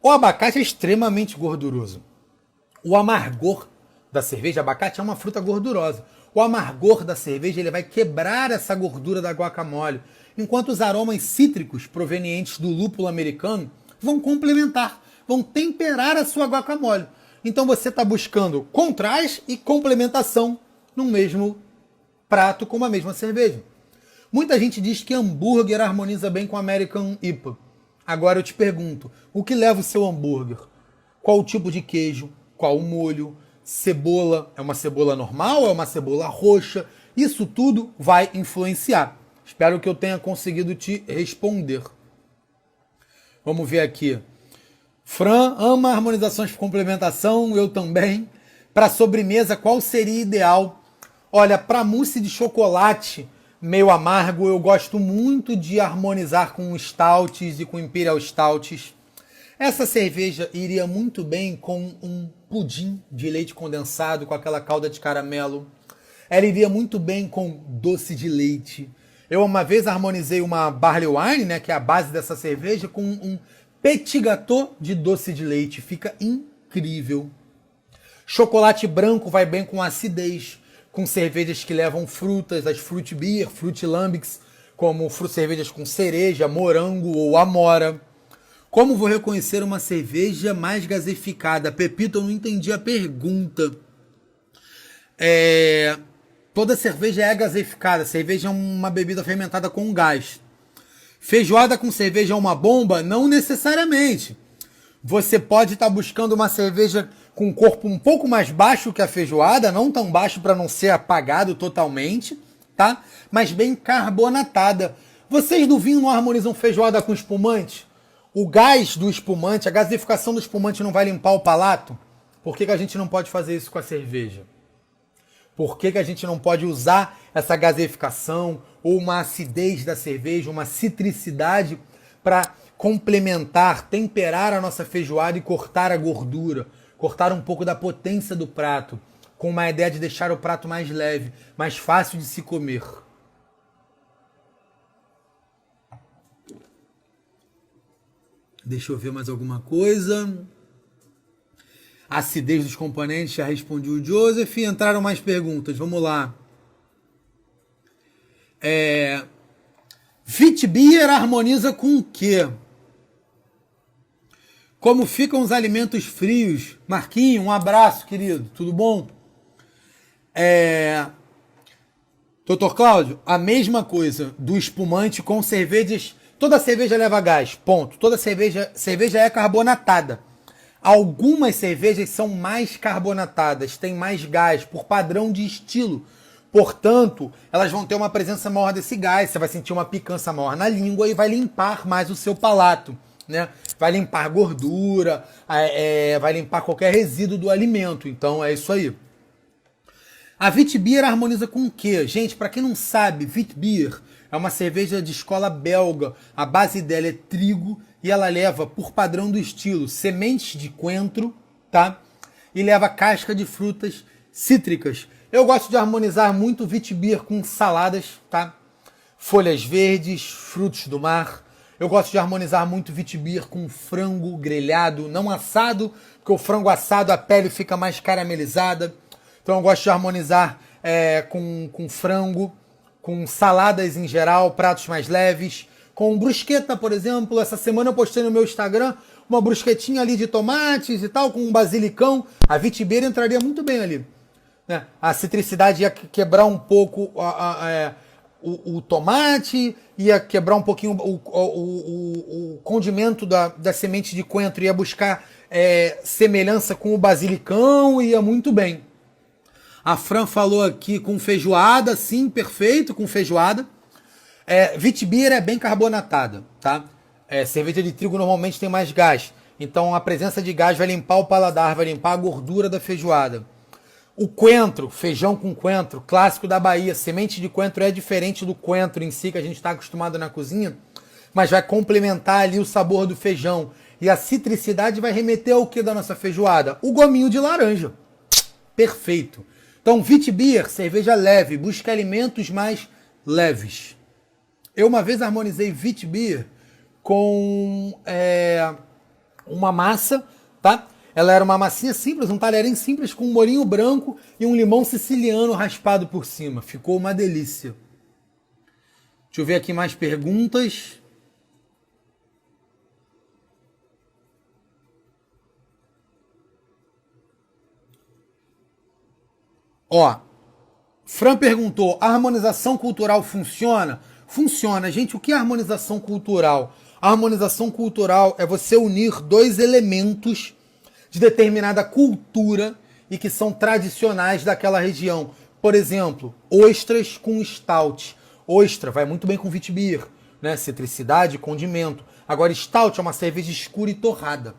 O abacate é extremamente gorduroso. O amargor da cerveja, abacate é uma fruta gordurosa. O amargor da cerveja ele vai quebrar essa gordura da guacamole, enquanto os aromas cítricos provenientes do lúpulo americano vão complementar, vão temperar a sua guacamole. Então você está buscando contraste e complementação no mesmo prato com a mesma cerveja. Muita gente diz que hambúrguer harmoniza bem com American IPA. Agora eu te pergunto, o que leva o seu hambúrguer? Qual o tipo de queijo? Qual o molho? Cebola? É uma cebola normal? É uma cebola roxa? Isso tudo vai influenciar. Espero que eu tenha conseguido te responder. Vamos ver aqui. Fran ama harmonizações por complementação, eu também. Para sobremesa, qual seria ideal? Olha, para mousse de chocolate meio amargo, eu gosto muito de harmonizar com stouts e com imperial stouts. Essa cerveja iria muito bem com um pudim de leite condensado com aquela calda de caramelo. Ela iria muito bem com doce de leite. Eu uma vez harmonizei uma barley wine, né, que é a base dessa cerveja, com um petit gâteau de doce de leite. Fica incrível. Chocolate branco vai bem com acidez, com cervejas que levam frutas, as fruit beer, fruit lambics, como cervejas com cereja, morango ou amora. Como vou reconhecer uma cerveja mais gaseificada? Pepito, eu não entendi a pergunta. Toda cerveja é gaseificada. Cerveja é uma bebida fermentada com gás. Feijoada com cerveja é uma bomba? Não necessariamente. Você pode estar buscando uma cerveja com um corpo um pouco mais baixo que a feijoada, não tão baixo para não ser apagado totalmente, tá? Mas bem carbonatada. Vocês do vinho não harmonizam feijoada com espumante? O gás do espumante, a gaseificação do espumante não vai limpar o palato? Por que a gente não pode fazer isso com a cerveja? Por que a gente não pode usar essa gaseificação ou uma acidez da cerveja, uma citricidade para complementar, temperar a nossa feijoada e cortar a gordura, cortar um pouco da potência do prato, com uma ideia de deixar o prato mais leve, mais fácil de se comer? Deixa eu ver mais alguma coisa. Acidez dos componentes, já respondi o Joseph. Entraram mais perguntas, vamos lá. Witbier harmoniza com o quê? Como ficam os alimentos frios? Marquinho, um abraço, querido. Tudo bom? Doutor Cláudio, a mesma coisa do espumante com cervejas. Toda cerveja leva gás, ponto. Toda cerveja é carbonatada. Algumas cervejas são mais carbonatadas, têm mais gás, por padrão de estilo. Portanto, elas vão ter uma presença maior desse gás, você vai sentir uma picância maior na língua e vai limpar mais o seu palato, né? Vai limpar gordura, vai limpar qualquer resíduo do alimento. Então é isso aí. A Witbier harmoniza com o quê? Gente, para quem não sabe, Witbier é uma cerveja de escola belga. A base dela é trigo e ela leva, por padrão do estilo, sementes de coentro, tá? E leva casca de frutas cítricas. Eu gosto de harmonizar muito Witbier com saladas, tá? folhas verdes, frutos do mar. Eu gosto de harmonizar muito Witbier com frango grelhado, não assado, porque o frango assado a pele fica mais caramelizada. Então eu gosto de harmonizar com frango, com saladas em geral, pratos mais leves, com brusqueta, por exemplo. Essa semana eu postei no meu Instagram uma brusquetinha ali de tomates e tal, com um basilicão. A Witbier entraria muito bem ali, né? A citricidade ia quebrar um pouco o tomate, ia quebrar um pouquinho o condimento da semente de coentro, ia buscar semelhança com o basilicão, ia muito bem. A Fran falou aqui com feijoada, sim, perfeito, com feijoada. Witbier é bem carbonatada, tá? Cerveja de trigo normalmente tem mais gás, então a presença de gás vai limpar o paladar, vai limpar a gordura da feijoada. O coentro, feijão com coentro, clássico da Bahia. Semente de coentro é diferente do coentro em si, que a gente está acostumado na cozinha, mas vai complementar ali o sabor do feijão. E a citricidade vai remeter ao que da nossa feijoada? O gominho de laranja. Perfeito. Então, Witbier, cerveja leve, busca alimentos mais leves. Eu uma vez harmonizei Witbier com uma massa, tá? Ela era uma massinha simples, um talherem simples com um molhinho branco e um limão siciliano raspado por cima. Ficou uma delícia. Deixa eu ver aqui mais perguntas. Fran perguntou, a harmonização cultural funciona? Funciona. Gente, o que é harmonização cultural? A harmonização cultural é você unir dois elementos de determinada cultura e que são tradicionais daquela região. Por exemplo, ostras com stout. Ostra vai muito bem com Witbier, né? Citricidade, condimento. Agora, stout é uma cerveja escura e torrada.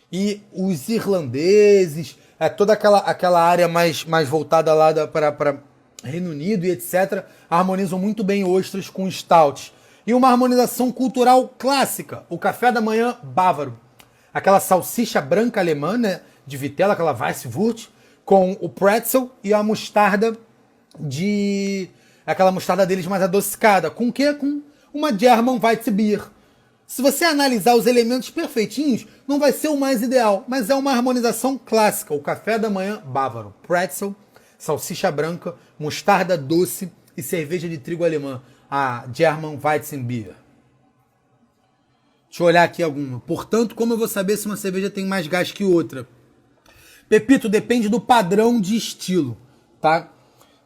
E os irlandeses, toda aquela área mais voltada lá para Reino Unido e etc., harmonizam muito bem ostras com stout. E uma harmonização cultural clássica, o café da manhã bávaro. Aquela salsicha branca alemã, né, de vitela, aquela Weisswurst, com o pretzel e a mostarda aquela mostarda deles mais adocicada. Com o quê? Com uma German Weissbier. Se você analisar os elementos perfeitinhos, não vai ser o mais ideal, mas é uma harmonização clássica. O café da manhã bávaro, pretzel, salsicha branca, mostarda doce e cerveja de trigo alemã, a German Weizenbier. Deixa eu olhar aqui alguma. Portanto, como eu vou saber se uma cerveja tem mais gás que outra? Pepito, depende do padrão de estilo, tá?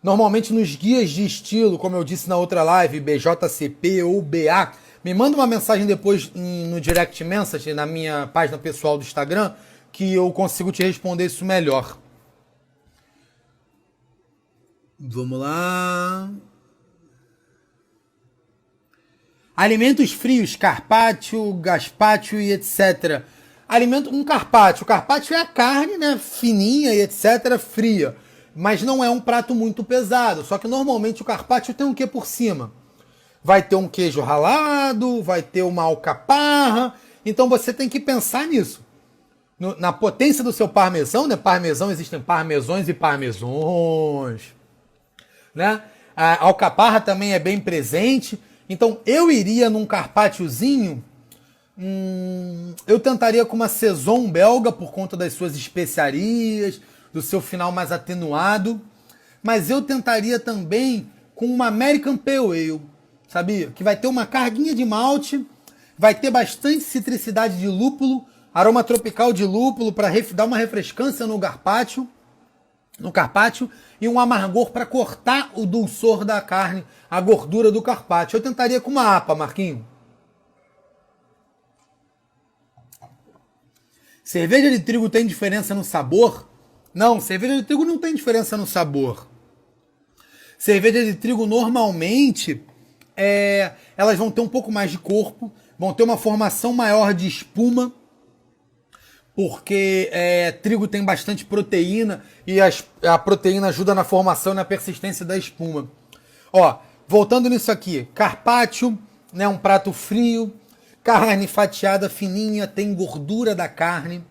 Normalmente nos guias de estilo, como eu disse na outra live, BJCP ou BA, me manda uma mensagem depois no direct message, na minha página pessoal do Instagram, que eu consigo te responder isso melhor. Vamos lá. Alimentos frios, carpaccio, gazpacho e etc. Um carpaccio. O carpaccio é a carne, né, fininha e etc, fria. Mas não é um prato muito pesado. Só que normalmente o carpaccio tem um quê por cima? Vai ter um queijo ralado, vai ter uma alcaparra. Então você tem que pensar nisso. Na potência do seu parmesão, né? Parmesão, existem parmesões e parmesões, né? A alcaparra também é bem presente. Então eu iria num carpacciozinho, eu tentaria com uma saison belga por conta das suas especiarias, do seu final mais atenuado, mas eu tentaria também com uma American Pale Ale, sabia? Que vai ter uma carguinha de malte, vai ter bastante citricidade de lúpulo, aroma tropical de lúpulo para dar uma refrescância no carpaccio e um amargor para cortar o dulçor da carne, a gordura do carpaccio. Eu tentaria com uma APA, Marquinho. Cerveja de trigo tem diferença no sabor? Não, cerveja de trigo não tem diferença no sabor. Cerveja de trigo normalmente elas vão ter um pouco mais de corpo, vão ter uma formação maior de espuma, porque trigo tem bastante proteína e a proteína ajuda na formação e na persistência da espuma. Voltando nisso aqui, carpaccio, né, um prato frio, carne fatiada fininha, tem gordura da carne,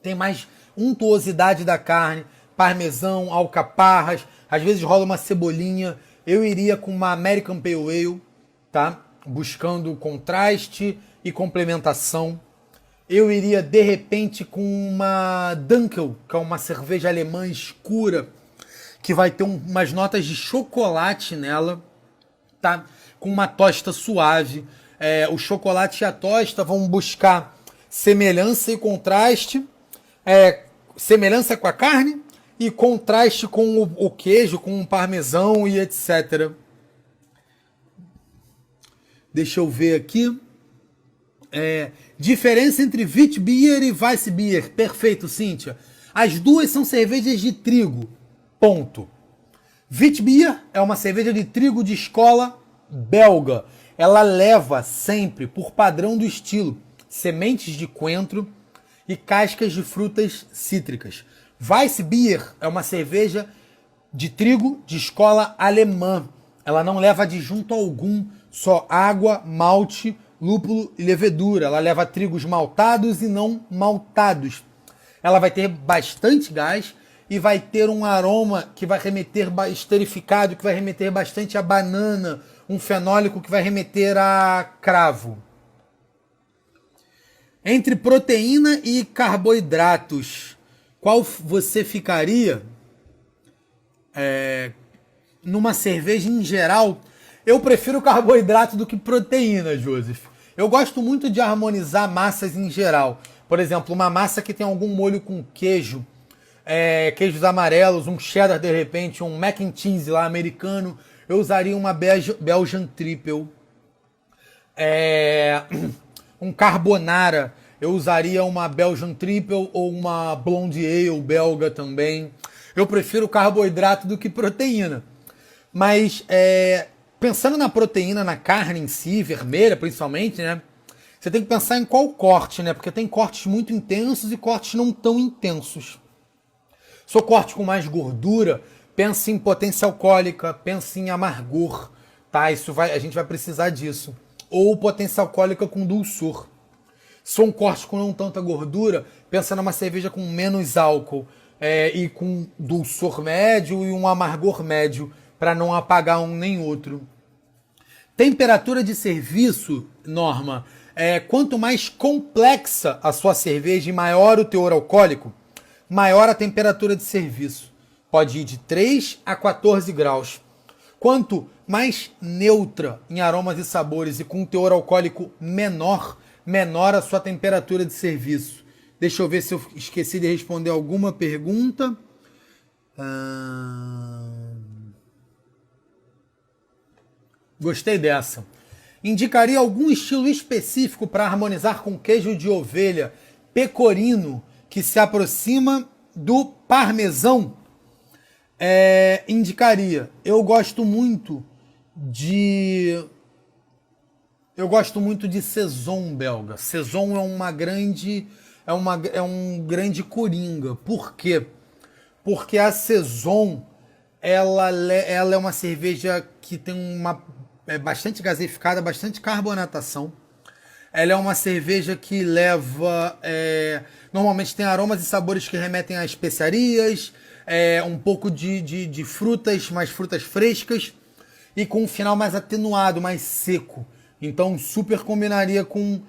tem mais untuosidade da carne, parmesão, alcaparras, às vezes rola uma cebolinha, eu iria com uma American Pale Ale, tá? Buscando contraste e complementação. Eu iria, de repente, com uma Dunkel, que é uma cerveja alemã escura, que vai ter umas notas de chocolate nela, tá? Com uma tosta suave. O chocolate e a tosta vão buscar semelhança e contraste, semelhança com a carne e contraste com o queijo, com o parmesão e etc. Deixa eu ver aqui. Diferença entre Witbier e Weissbier. Perfeito, Cíntia. As duas são cervejas de trigo. Ponto. Witbier é uma cerveja de trigo de escola belga. Ela leva sempre, por padrão do estilo, sementes de coentro e cascas de frutas cítricas. Weissbier é uma cerveja de trigo de escola alemã. Ela não leva adjunto algum, só água, malte, lúpulo e levedura. Ela leva trigos maltados e não maltados. Ela vai ter bastante gás e vai ter um aroma que vai remeter esterificado, que vai remeter bastante a banana, um fenólico que vai remeter a cravo. Entre proteína e carboidratos, qual você ficaria? Numa cerveja em geral, eu prefiro carboidrato do que proteína, Joseph. Eu gosto muito de harmonizar massas em geral. Por exemplo, uma massa que tem algum molho com queijo, queijos amarelos, um cheddar de repente, um mac and cheese lá americano, eu usaria uma Belgian Triple. Um carbonara, eu usaria uma Belgian Triple ou uma Blonde Ale belga também. Eu prefiro carboidrato do que proteína. Mas pensando na proteína, na carne em si, vermelha principalmente, né? Você tem que pensar em qual corte, né? Porque tem cortes muito intensos e cortes não tão intensos. Se o corte com mais gordura, pense em potência alcoólica, pense em amargor, tá? A gente vai precisar disso. Ou potência alcoólica com dulçor. Se for um corte com não tanta gordura, pensa numa cerveja com menos álcool e com dulçor médio e um amargor médio, para não apagar um nem outro. Temperatura de serviço, Norma, quanto mais complexa a sua cerveja e maior o teor alcoólico, maior a temperatura de serviço. Pode ir de 3 a 14 graus. Quanto mais neutra em aromas e sabores e com um teor alcoólico menor, menor a sua temperatura de serviço. Deixa eu ver se eu esqueci de responder alguma pergunta. Gostei dessa. Indicaria algum estilo específico para harmonizar com queijo de ovelha pecorino que se aproxima do parmesão? Indicaria. Eu gosto muito de Saison belga. Saison é um grande coringa. Por quê? Porque a Saison ela é uma cerveja que tem bastante gaseificada, bastante carbonatação. Ela é uma cerveja que leva... normalmente tem aromas e sabores que remetem a especiarias, um pouco de frutas, mais frutas frescas, e com um final mais atenuado, mais seco. Então super combinaria com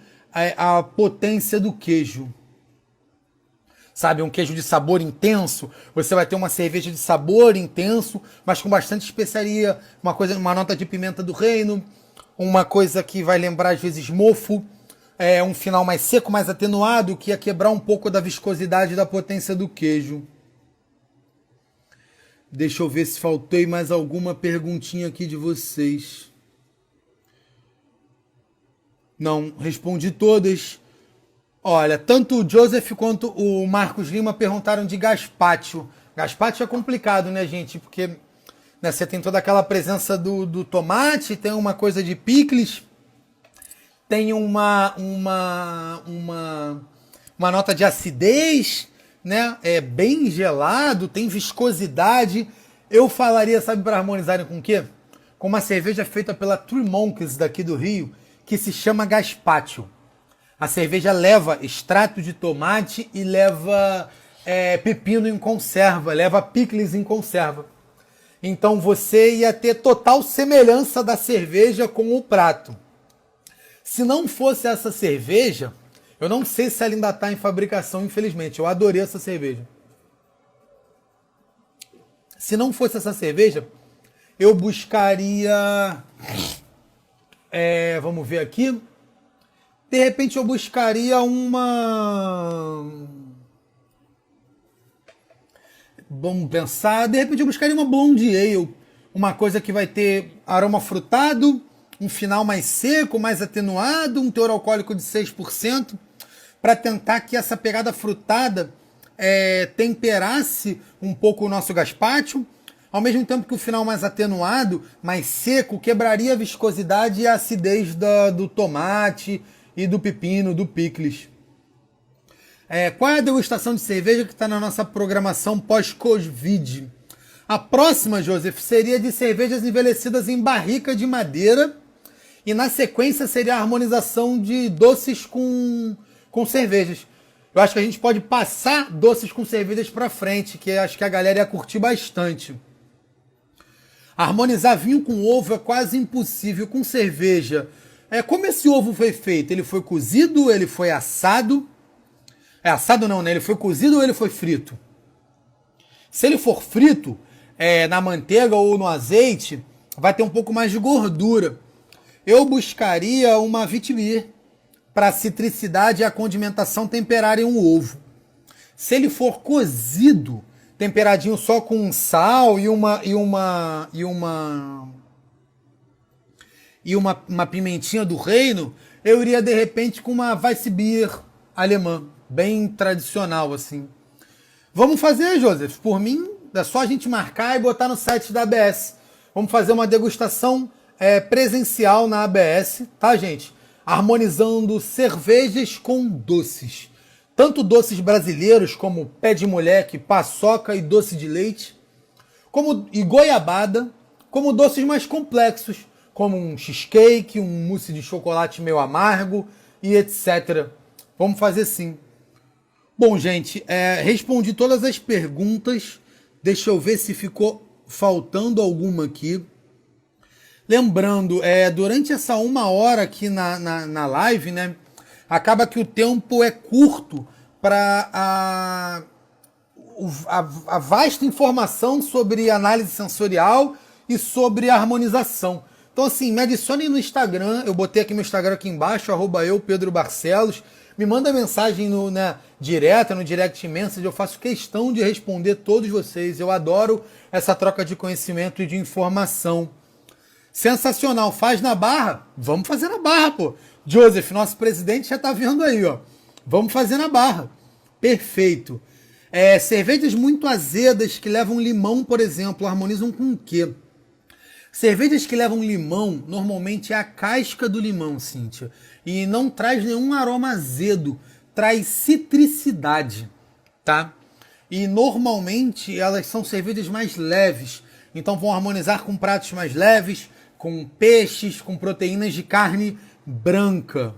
a potência do queijo. Sabe, um queijo de sabor intenso, você vai ter uma cerveja de sabor intenso, mas com bastante especiaria, uma nota de pimenta do reino, uma coisa que vai lembrar às vezes mofo, um final mais seco, mais atenuado, que ia quebrar um pouco da viscosidade e da potência do queijo. Deixa eu ver se faltei mais alguma perguntinha aqui de vocês. Não, respondi todas. Olha, tanto o Joseph quanto o Marcos Lima perguntaram de gazpacho. Gazpacho é complicado, né, gente? Porque você tem toda aquela presença do tomate, tem uma coisa de picles, tem uma nota de acidez, né? É bem gelado, tem viscosidade. Eu falaria, sabe, para harmonizarem com o quê? Com uma cerveja feita pela Three Monkeys daqui do Rio, que se chama gazpacho. A cerveja leva extrato de tomate e leva pepino em conserva, leva picles em conserva. Então você ia ter total semelhança da cerveja com o prato. Se não fosse essa cerveja, eu não sei se ela ainda está em fabricação, infelizmente. Eu adorei essa cerveja. Se não fosse essa cerveja, eu buscaria... vamos ver aqui. De repente eu buscaria uma... Vamos pensar. De repente eu buscaria uma Blonde Ale. Uma coisa que vai ter aroma frutado, um final mais seco, mais atenuado, um teor alcoólico de 6%, para tentar que essa pegada frutada temperasse um pouco o nosso gazpacho, ao mesmo tempo que o final mais atenuado, mais seco, quebraria a viscosidade e a acidez do tomate e do pepino, do picles. Qual é a degustação de cerveja que está na nossa programação pós-Covid? A próxima, Joseph, seria de cervejas envelhecidas em barrica de madeira e na sequência seria a harmonização de doces com cervejas. Eu acho que a gente pode passar doces com cervejas para frente, que acho que a galera ia curtir bastante. Harmonizar vinho com ovo é quase impossível. Com cerveja, como esse ovo foi feito? Ele foi cozido? Ele foi assado? Assado não, né? Ele foi cozido ou ele foi frito? Se ele for frito, na manteiga ou no azeite, vai ter um pouco mais de gordura. Eu buscaria uma Witbier para a citricidade e a condimentação temperarem um ovo. Se ele for cozido, temperadinho só com sal e uma pimentinha do reino, eu iria de repente com uma Weissbier alemã, bem tradicional assim. Vamos fazer, Joseph. Por mim, é só a gente marcar e botar no site da ABS. Vamos fazer uma degustação presencial na ABS, tá, gente? Harmonizando cervejas com doces. Tanto doces brasileiros como pé de moleque, paçoca e doce de leite, e goiabada, como doces mais complexos, como um cheesecake, um mousse de chocolate meio amargo e etc. Vamos fazer sim. Bom, gente, respondi todas as perguntas. Deixa eu ver se ficou faltando alguma aqui. Lembrando, durante essa 1 hora aqui na live, né, acaba que o tempo é curto para a vasta informação sobre análise sensorial e sobre harmonização. Então, assim, me adicione no Instagram. Eu botei aqui meu Instagram aqui embaixo, @Pedro Barcelos. Me manda mensagem no direct message. Eu faço questão de responder todos vocês. Eu adoro essa troca de conhecimento e de informação. Sensacional. Faz na Barra? Vamos fazer na Barra, pô. Joseph, nosso presidente, já tá vendo aí, ó. Vamos fazer na Barra. Perfeito. Cervejas muito azedas que levam limão, por exemplo, harmonizam com o quê? Cervejas que levam limão, normalmente é a casca do limão, Cíntia. E não traz nenhum aroma azedo, traz citricidade, tá? E normalmente elas são cervejas mais leves, então vão harmonizar com pratos mais leves, com peixes, com proteínas de carne branca.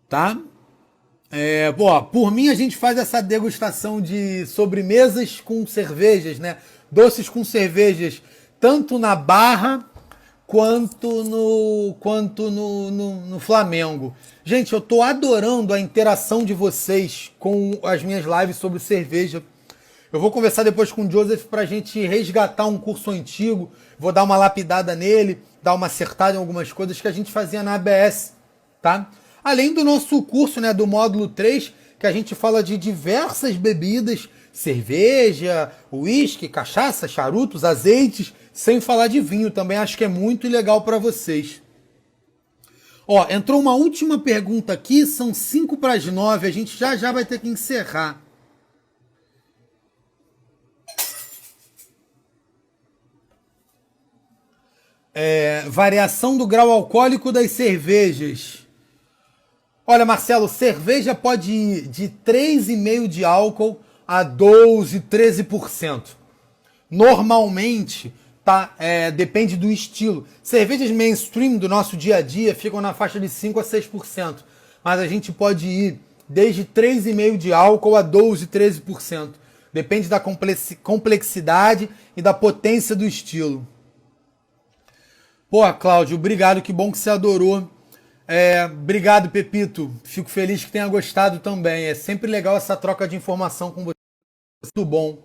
Tá? Por mim a gente faz essa degustação de sobremesas com cervejas, né? Doces com cervejas, tanto na Barra quanto no Flamengo. Gente, eu tô adorando a interação de vocês com as minhas lives sobre cerveja. Eu vou conversar depois com o Joseph pra gente resgatar um curso antigo. Vou dar uma lapidada nele, dar uma acertada em algumas coisas que a gente fazia na ABS, tá? Além do nosso curso, né, do módulo 3, que a gente fala de diversas bebidas, cerveja, uísque, cachaça, charutos, azeites, sem falar de vinho também. Acho que é muito legal para vocês. Entrou uma última pergunta aqui, são 8:55, a gente já vai ter que encerrar. Variação do grau alcoólico das cervejas. Olha, Marcelo, cerveja pode ir de 3,5% de álcool a 12%, 13%. Normalmente, tá? Depende do estilo. Cervejas mainstream do nosso dia a dia ficam na faixa de 5% a 6%. Mas a gente pode ir desde 3,5% de álcool a 12%, 13%. Depende da complexidade e da potência do estilo. Pô, Cláudio, obrigado, que bom que você adorou. Obrigado, Pepito. Fico feliz que tenha gostado também. É sempre legal essa troca de informação com você. Muito bom.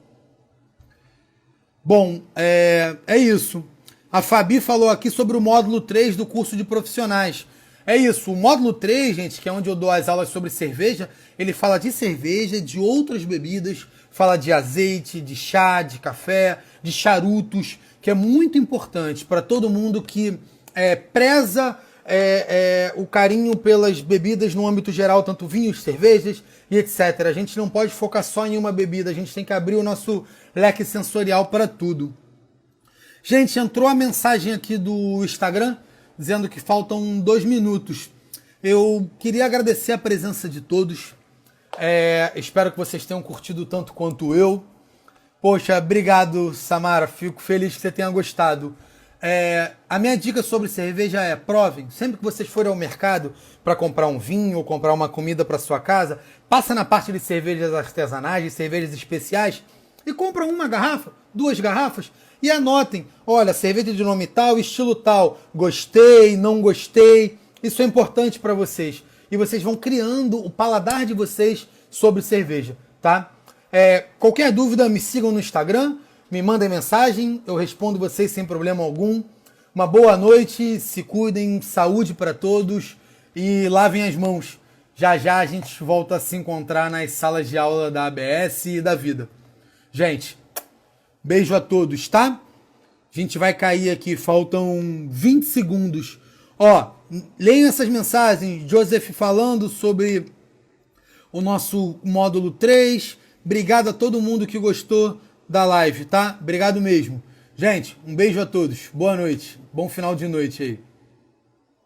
Bom, é isso. A Fabi falou aqui sobre o módulo 3 do curso de profissionais. É isso, o módulo 3, gente, que é onde eu dou as aulas sobre cerveja, ele fala de cerveja, de outras bebidas, fala de azeite, de chá, de café, de charutos, que é muito importante para todo mundo que preza o carinho pelas bebidas no âmbito geral, tanto vinhos, cervejas e etc. A gente não pode focar só em uma bebida, a gente tem que abrir o nosso leque sensorial para tudo. Gente, entrou a mensagem aqui do Instagram dizendo que faltam 2 minutos. Eu queria agradecer a presença de todos. Espero que vocês tenham curtido tanto quanto eu. Poxa, obrigado, Samara. Fico feliz que você tenha gostado. A minha dica sobre cerveja é: provem. Sempre que vocês forem ao mercado para comprar um vinho ou comprar uma comida para sua casa, passa na parte de cervejas artesanais, de cervejas especiais e compra uma garrafa, 2 garrafas e anotem. Olha, cerveja de nome tal, estilo tal. Gostei, não gostei. Isso é importante para vocês. E vocês vão criando o paladar de vocês sobre cerveja, tá? Qualquer dúvida, me sigam no Instagram, me mandem mensagem, eu respondo vocês sem problema algum. Uma boa noite, se cuidem, saúde para todos e lavem as mãos. Já já a gente volta a se encontrar nas salas de aula da ABS e da vida. Gente, beijo a todos, tá? A gente vai cair aqui, faltam 20 segundos. Leiam essas mensagens. Joseph falando sobre o nosso módulo 3. Obrigado a todo mundo que gostou da live, tá? Obrigado mesmo. Gente, um beijo a todos. Boa noite. Bom final de noite aí.